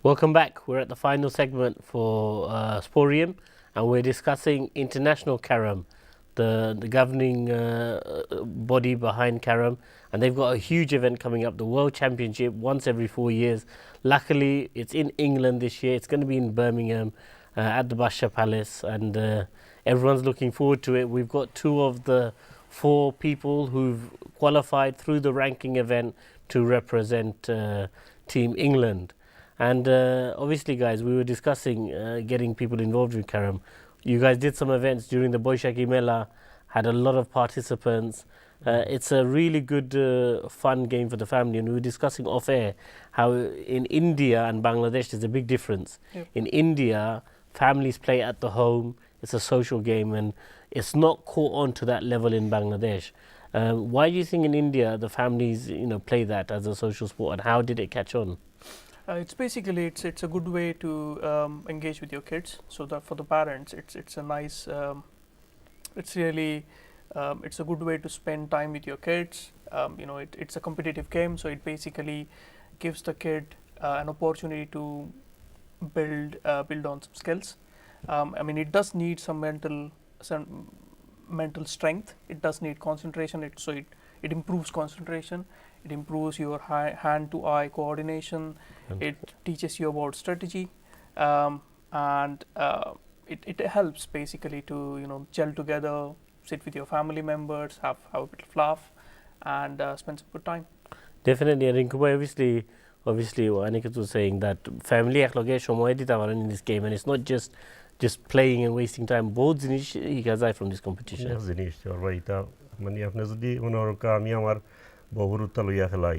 Welcome back. We're at the final segment for Sporium, and we're discussing international Karam, the governing body behind Karam, and they've got a huge event coming up, the World Championship, once every 4 years. Luckily, it's in England this year. It's going to be in Birmingham at the Basha Palace, and everyone's looking forward to it. We've got two of the four people who've qualified through the ranking event to represent Team England. And obviously, guys, we were discussing getting people involved with Karam. You guys did some events during the Boishaki Mela, had a lot of participants. It's a really good, fun game for the family. And we were discussing off air how in India and Bangladesh there's a big difference. Yep. In India, families play at the home, it's a social game, and it's not caught on to that level in Bangladesh. Why do you think in India the families play that as a social sport, and how did it catch on? It's basically it's a good way to engage with your kids. So that for the parents, it's a nice. It's really it's a good way to spend time with your kids. It's a competitive game, so it basically gives the kid an opportunity to build on some skills. It does need some mental strength. It does need concentration. It improves concentration. It improves your hand-to-eye coordination. It teaches you about strategy, and it helps basically to gel together, sit with your family members, have a bit of laugh, and spend some good time. Definitely, and Rinkubai, obviously, what Aniket was saying that family ekloge shomoy dita paron in this game, and it's not just playing and wasting time. Both জিনিস শিখা যায় from this competition. জিনিস জরবা এটা মানে আপনি যদি মনে করো আমি আমার বহুরুত্তা লইয়া খেলাই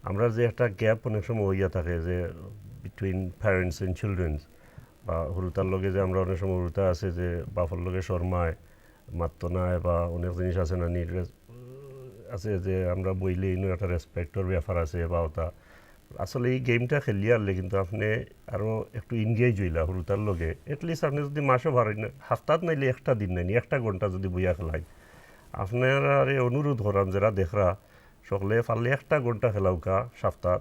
আমরা যে একটা গ্যাপ অনেক সময় হইয়া থাকে যে বিটুইন প্যারেন্টস এন্ড চিলড্রেন্স বা হুরুতার লগে যে আমরা অনেক সময় হুরুতা আছে যে বাপর লগে শর্মায় মাত্ত নাই বা অনেক জিনিস আছে না আছে যে আমরা বইলে ইনো একটা রেসপেক্টর ব্যাপার আছে বা ওটা আসলে এই গেমটা খেলি আনলে কিন্তু আপনি আরও একটু এনগেজ হইলা হুরুতার লগে এটলিস্ট আপনি যদি মাসও ভাড়াই না হাফতাত নাইলে একটা দিন নাইনি একটা ঘন্টা যদি বইয়া খেলাই আপনারা অনুরোধ করাম যারা দেখরা সকলে পারলে একটা ঘন্টা খেলাওকা সপ্তাহ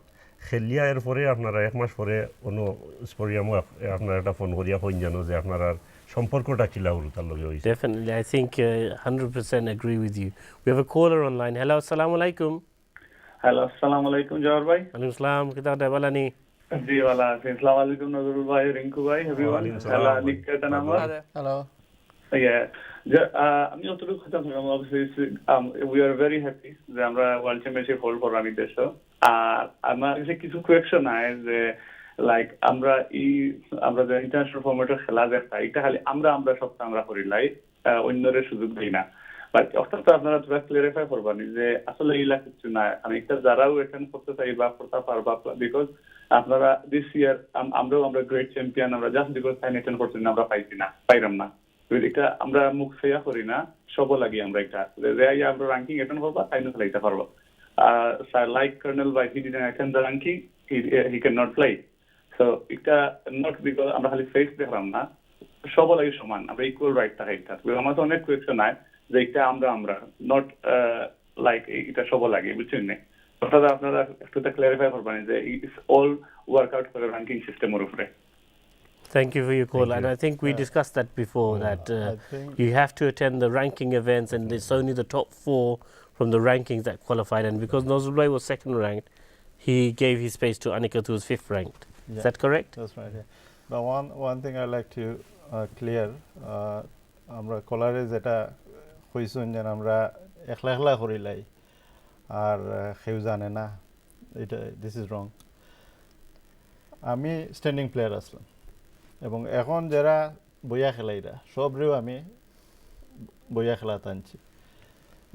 খেলিয়া এরপরে আপনারা এক মাস পরে অন্য স্পোরিয়ামও আপনারা একটা ফোন করিয়া কইন জানো যে আপনারা সম্পর্কটা কিলা হুরুতার লগে হইছে Definitely, I think 100% agree with you. We have a caller online. Hello, assalamu alaikum. Hello আসসালামু আলাইকুম জওয়ার ভাই Alaikum salam. Kita ada balani. জি ওয়ালা আসসালামু আলাইকুম নজরুল ভাই রিঙ্কু ভাই everyone hello Niketa number Hello. আমি যতটুকু কথা শুনলাম obviously we are very happy যে আমরা ওয়ার্ল্ড চ্যাম্পিয়নশিপ হোল্ড করলাম এই দেশে আর আমার কাছে কিছু কোয়েকশন আছে যে লাইক আমরা যে ইন্টারন্যাশনাল ফরম্যাটে খেলা দেখা এটা খালি আমরা সপ্তাহ আমরা করি লাই অন্যরে সুযোগ দিই না বাট অর্থাৎ আপনারা তোরা ক্লিয়ারিফাই করবানি যে আসলে এইলা কিছু না আমি একটা যারাও এখানে করতে চাই বা করতে পারবা বিকজ আপনারা দিস ইয়ার আমরা গ্রেট চ্যাম্পিয়ন আমরা জাস্ট বিকজ ফাইন অ্যাটেন্ড করছি না আমরা পাইরাম না এটা আমরা মুখ ফেয়া করি না সব লাগি আমরা এটা যে আমরা র্যাঙ্কিং অ্যাটেন্ড করবা তাই না খেলাইতে পারবো sir like colonel by he didn't attend the ranking he can not play so এটা নট বিকজ আমরা খালি ফেস দেখলাম না সব লাগি সমান আমরা ইকুয়াল রাইট থাকে এটা আমার তো অনেক কোয়েকশন আছে যে এটা আমরা নট লাইক এটা সব লাগে বুঝছেন না অর্থাৎ আপনারা একটু ক্লিয়ারিফাই করবেন যে ইটস অল ওয়ার্কআউট করে র্যাঙ্কিং সিস্টেমের উপরে Thank you for your call. And I think we discussed that before, that you have to attend the ranking events, and it's only the top 4 from the rankings that qualified. And because Nozulai was second ranked, he gave his space to Aniket, who was 5th ranked. Yeah, is that correct? That's right. Yeah. But one thing I like to clear, আমরা কলারে যেটা কইছুন যে আমরা একলা করিলাই আর কেউ জানে না এটা this is wrong আমি স্ট্যান্ডিং প্লেয়ার আসলাম এবং এখন যারা বইয়া খেলাইরা সবরেও আমি বইয়া খেলা টানছি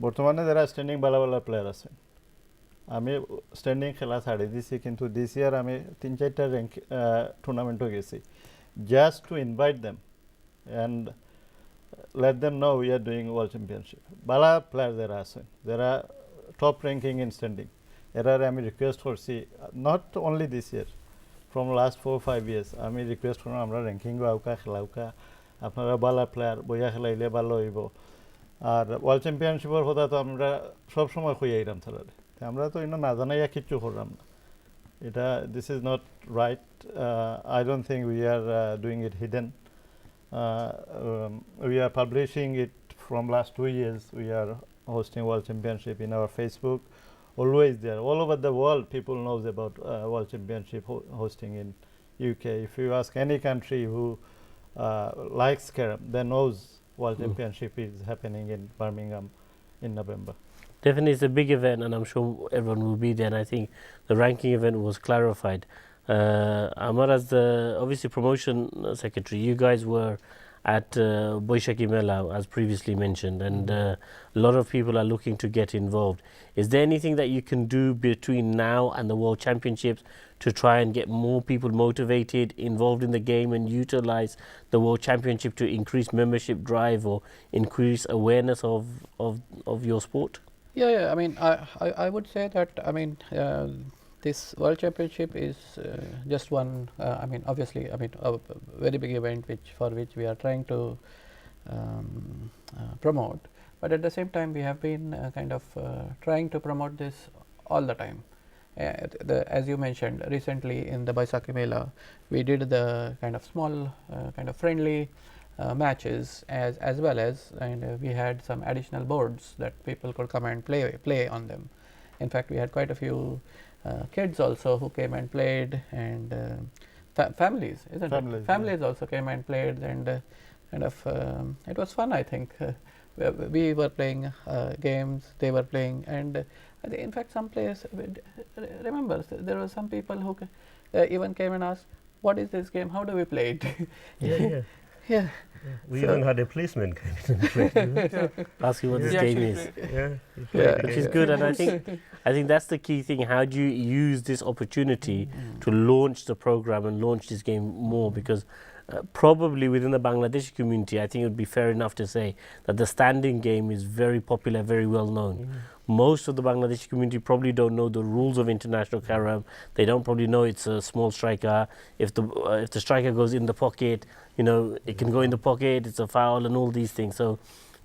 বর্তমানে যারা স্ট্যান্ডিং ভালো প্লেয়ার আছেন আমি স্ট্যান্ডিং খেলা ছাড়ি দিছি কিন্তু দিস ইয়ার আমি 3-4টা র্যাঙ্ক টুর্নামেন্টও গেছি just to invite them and let them know we are doing world championship bala players there asen there are top ranking in standing error ami request korchi not only this year from last 4-5 years ami request korom amra ranking go auka khelauka apnara bala player boya khelaile balo hoibo R world চ্যাম্পিয়নশিপের কথা তো আমরা সব সময় কইয়াইরাম তাহলে আমরা তো ইনো না জানাইয়া কিচ্ছু করলাম না This is not right. I don't think we are doing it hidden. We are publishing it from last 2 years. We are hosting World Championship in our Facebook. Always there, all over the world, people knows about World Championship hosting in UK. If you ask any country who likes carom, they knows World Championship is happening in Birmingham in November. Definitely, it's a big event, and I'm sure everyone will be there. And I think the ranking event was clarified. Amar, as the obviously promotion secretary, you guys were at Boishaki Mela, as previously mentioned, and a lot of people are looking to get involved. Is there anything that you can do between now and the World Championships to try and get more people motivated, involved in the game, and utilize the World Championship to increase membership drive or increase awareness of your sport? Yeah. I mean, I would say that, I mean, this World Championship is just one. I mean, obviously, I mean, a very big event for which we are trying to promote. But at the same time, we have been kind of trying to promote this all the time. As you mentioned, recently in the Baisakhi Mela, we did the kind of small, kind of friendly matches as well as, and we had some additional boards that people could come and play on them. In fact, we had quite a few kids also who came and played, and families, isn't it? Families also came and played, and kind of it was fun. I think we were playing games, they were playing, and in fact, some players remember there were some people who even came and asked, "What is this game? How do we play it?" Yeah. Yeah. We even had a policeman asking what this game is. Which is good, and I think that's the key thing. How do you use this opportunity to launch the program and launch this game more? Because probably within the Bangladeshi community, I think it would be fair enough to say that the standing game is very popular, very well known. Most of the Bangladeshi community probably don't know the rules of international carom. They don't probably know it's a small striker. If the striker goes in the pocket, you know, it can go in the pocket, it's a foul and all these things. So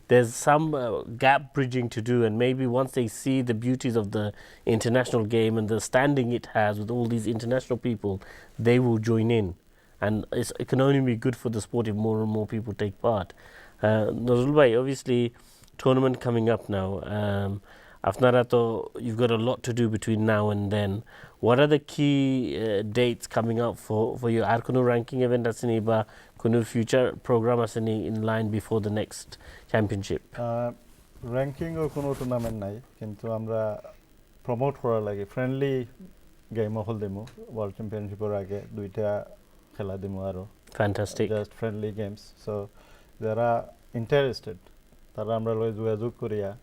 there's some gap bridging to do, and maybe once they see the beauties of the international game and the standing it has with all these international people, they will join in. And it can only be good for the sport if more and more people take part. Nazrul Bhai, obviously, tournament coming up now. Afnarato, you've got a lot to do between now and then. What are the key dates coming up for you? Ar kono ranking event asini ba kono future program asini in line before the next championship? Ranking or kono tournament nai, kintu amra promote kora lage friendly game hol demo World Championship or age duita khela demo aro. Fantastic. Just friendly games. So there are interested. Tara amra loi jogajog koriya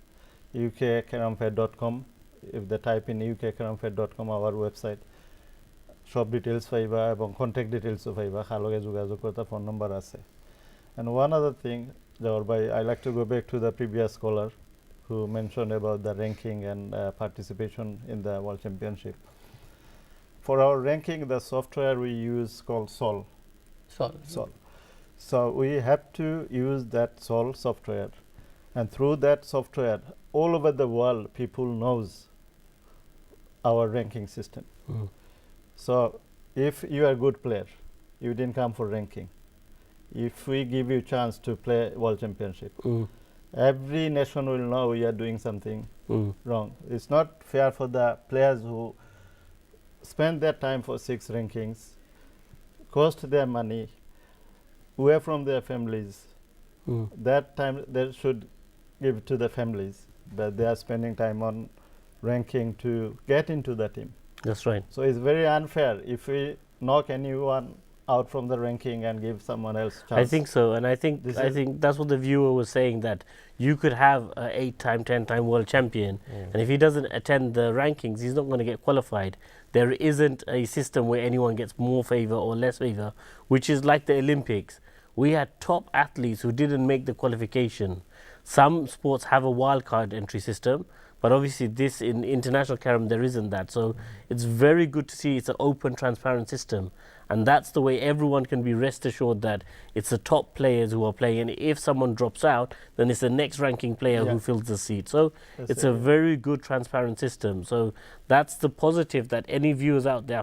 ukcaramfair.com. If they type in ukcaramfair.com, our website, shop details paiba ebong contact details paiba, khaloge jogajog korta phone number ase. And one other thing, Jawar bhai, I like to go back to the previous caller who mentioned about the ranking and participation in the World Championship. For our ranking, the software we use called Sol. So we have to use that Sol software, and through that software, all over the world, people knows our ranking system. So if you are a good player, you didn't come for ranking. If we give you chance to play World Championship, every nation will know we are doing something wrong. It's not fair for the players who spend their time for 6 rankings, cost their money, away from their families. That time they should give to the families, but they are spending time on ranking to get into the team. That's right. So it's very unfair if we knock anyone out from the ranking and give someone else chance. I think so, and I think that's what the viewer was saying, that you could have an 8-time, 10-time world champion, and if he doesn't attend the rankings, he's not going to get qualified. There isn't a system where anyone gets more favor or less favor, which is like the Olympics. We had top athletes who didn't make the qualification. Some sports have a wildcard entry system, but obviously this in international carom there isn't that. So it's very good to see it's an open, transparent system. And that's the way everyone can be rest assured that it's the top players who are playing. And if someone drops out, then it's the next ranking player Yeah. who fills the seat. So That's it's it, a yeah. very good, transparent system. So that's the positive that any viewers out there,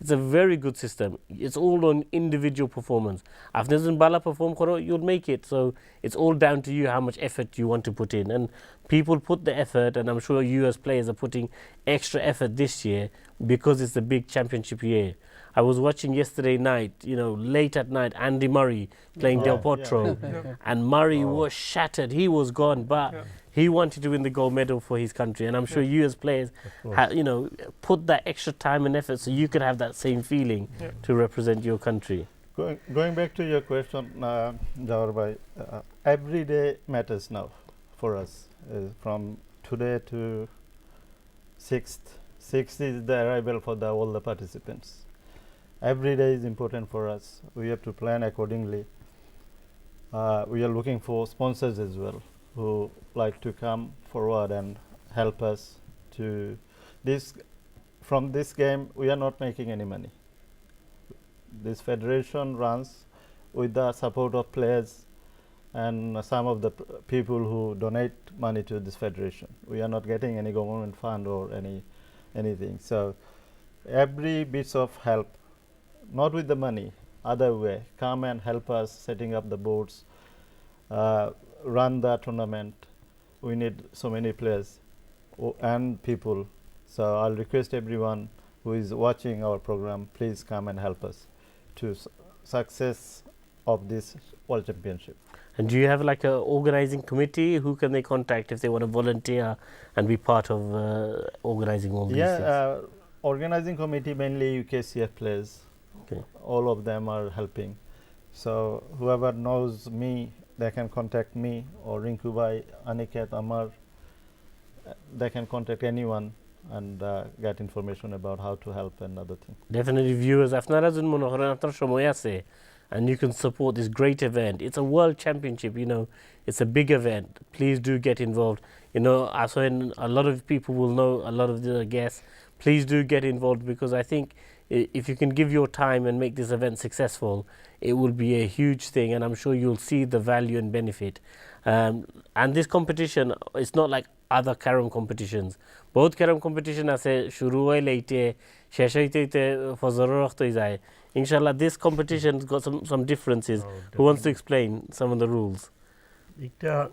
it's a very good system. It's all on individual performance. If Bala perform, you'll make it. So it's all down to you how much effort you want to put in. And people put the effort, and I'm sure you as players are putting extra effort this year because it's a big championship year. I was watching yesterday night, late at night, Andy Murray playing Del Potro, and Murray was shattered. He was gone, but he wanted to win the gold medal for his country. And I'm sure you as players, put that extra time and effort so you could have that same feeling to represent your country. Going back to your question, Jawar bhai, every day matters now for us. From today to 6th. 6th is the arrival for all the participants. Every day is important for us. We have to plan accordingly. We are looking for sponsors as well who like to come forward and help us to this. From this game, we are not making any money. This federation runs with the support of players and some of the people who donate money to this federation. We are not getting any government fund or anything. So every bit of help, not with the money, other way, come and help us setting up the boards, run the tournament. We need so many players and people. So I'll request everyone who is watching our program, please come and help us to success of this World Championship. And do you have like a organizing committee? Who can they contact if they want to volunteer and be part of organizing all these things? Organizing committee, mainly UKCF players. Okay. All of them are helping. So whoever knows me, they can contact me, or Rinku Bhai, Aniket, Amar. They can contact anyone and get information about how to help and other things. Definitely, viewers, and you can support this great event. It's a world championship, it's a big event. Please do get involved. I saw a lot of people will know, a lot of the guests. Please do get involved, because I think if you can give your time and make this event successful, it will be a huge thing, and I'm sure you'll see the value and benefit. And this competition, it's not like other carom competitions. Both carom competition ase shuru hoy leite sheshaite fazaror rakhto jay. Inshallah, this competition's got some differences. Who wants to explain some of the rules? Ekta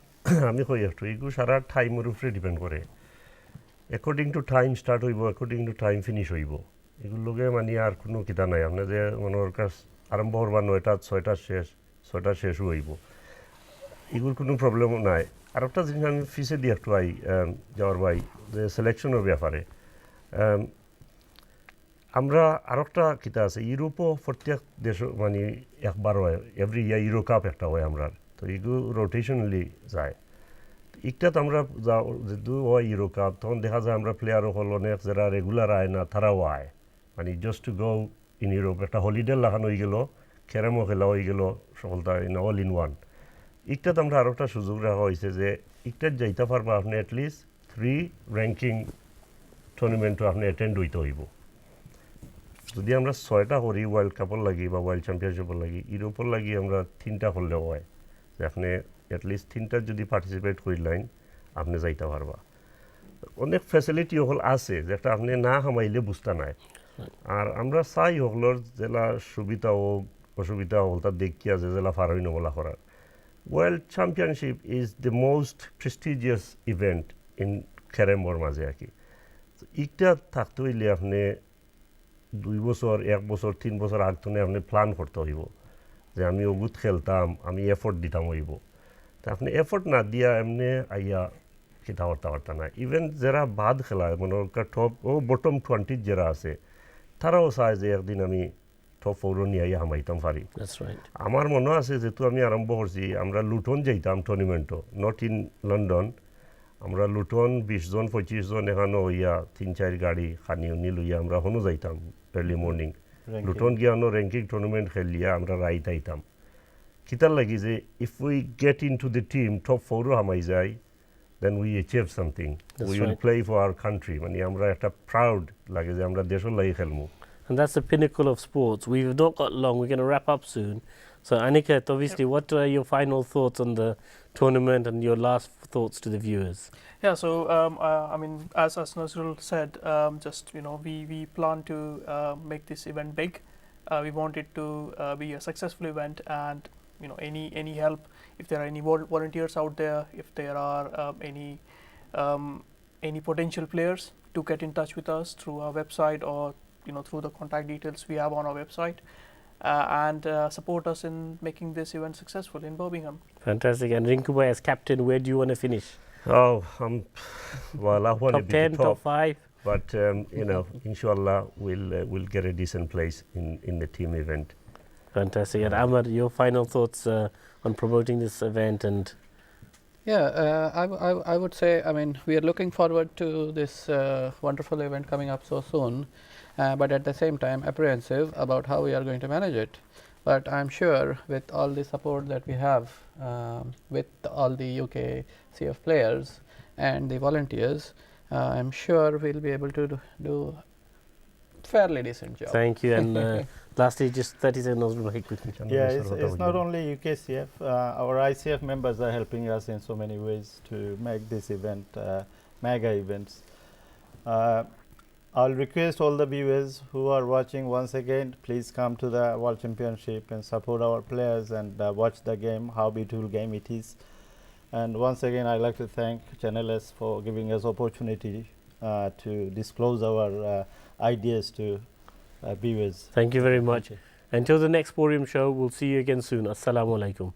ami koi ekটু igu sara time er upore depend kore. According to time start hoibo, according to time finish hoibo. Egulo loge mani ar kono kita nai, apna je monor kas আরম্ভ করবা ৯টা ৬টা শেষ ৬টা শেষ হইব, এগুলোর কোনো প্রবলেম নাই। আর একটা জিনিস আমি ফিসে দিয়ে একটু যাওয়ার ভাই, যে সিলেকশনের ব্যাপারে আমরা আর একটা কিতা আছে, ইউরোপও প্রত্যেক দেশ মানে একবার হয়, এভরি ইয়ার ইউরো কাপ একটা হয় আমরা, তো এগুলো রোটেশনালি যায়। একটাত আমরা যেহেতু হয় ইউরো কাপ, তখন দেখা যায় আমরা প্লেয়ারও হল অনেক যারা রেগুলার আয় না, তারাও আয়, মানে just to go in Europe. একটা হলিডে লাগানো হয়ে গেল, ক্যারামও খেলা হয়ে গেল, সকলটা ইন অল ইন ওয়ান। একটাত আমরা আরও একটা সুযোগ রাখা হয়েছে যে একটাত যাইতে পারবা আপনি অ্যাটলিস্ট 3 র্যাঙ্কিং টুর্নামেন্টও আপনি অ্যাটেন্ড হইতে হইব। যদি আমরা 6টা করি ওয়ার্ল্ড কাপর লাগি বা ওয়ার্ল্ড চ্যাম্পিয়নশিপর লাগি, ইউরোপর লাগি আমরা 3টা করলেও হয়, যে আপনি অ্যাটলিস্ট 3টার যদি পার্টিসিপেট করিলেন আপনি যাইতে পারবা। অনেক ফ্যাসিলিটি হল আছে যেটা আপনি না হামাইলে বুঝতে নাই। আর আমরা চাই হকলর জেলা সুবিধা হোক অসুবিধা হল তার দেখিয়া যে জেলা ফারই নবলা করার। World championship is the most prestigious event in ক্যারামর মাঝে আর কি। ইটা থাকতে হইলে আপনি 2 বছর 1 বছর 3 বছর আগতনে আপনি প্ল্যান করতে হইব যে আমি অগুত খেলতাম, আমি এফোর্ট দিতাম হইব। তা আপনি এফোর্ট না দিয়া এমনি আইয়া খেতা পারতা না। ইভেন যারা বাদ খেলায় মনে টপ ও বটম 20 যারা আছে, তারাও চায় যে একদিন আমি টপ 4 নিয়ে আইয়া হামাইতাম পারি। আমার মনে আছে যেহেতু আমি আরম্ভ করছি, আমরা লুটন যাইতাম টুর্নামেন্টও, নট ইন লন্ডন। আমরা লুটন 20 জন 25 জন এখানো হইয়া 3-4 গাড়ি খানি উনি লইয়া আমরা হনু যাইতাম আর্লি মর্নিং। লুটন গিয়ানো র্যাঙ্কিং টুর্নামেন্ট খেলিয়া আমরা রাইত আইতাম। কিতার লাগি যে if we get in to the team top 4ও হামাই যাই, then we achieve something. We will play for our country. মানে আমরা একটা প্রাউড লাগে যে আমরা দেশের লাগি খেলমু। And that's the pinnacle of sports. We've not got long. We're going to wrap up soon. So, Aniket, obviously, what are your final thoughts on the tournament and your last thoughts to the viewers? Yeah, so I mean, as Nazrul said, just we plan to make this event big. We want it to be a successful event, and any help, if there are any volunteers out there, if there are any potential players, to get in touch with us through our website or through the contact details we have on our website, and support us in making this event successful in Birmingham. Fantastic. And Rinkubai, as captain, where do you want to finish? Oh, well, I want to Top be 10, the top top, 5? but inshallah, we'll get a decent place in the team event. Fantastic. And Amar, your final thoughts on promoting this event? And Yeah, I would say, I mean, we are looking forward to this wonderful event coming up so soon, but at the same time apprehensive about how we are going to manage it. But I'm sure with all the support that we have with all the UK CF players and the volunteers, I'm sure we'll be able to do fairly decent job. thank you. And lastly, just 30 seconds. Quickly. Yeah, it's not only UKCF. Our ICF members are helping us in so many ways to make this event mega events. I'll request all the viewers who are watching once again, please come to the World Championship and support our players and watch the game, how beautiful game it is. And once again, I'd like to thank Channel S for giving us opportunity to disclose our ideas to viewers. Thank you very much. Until the next Sporium show, we'll see you again soon. Assalamu alaikum.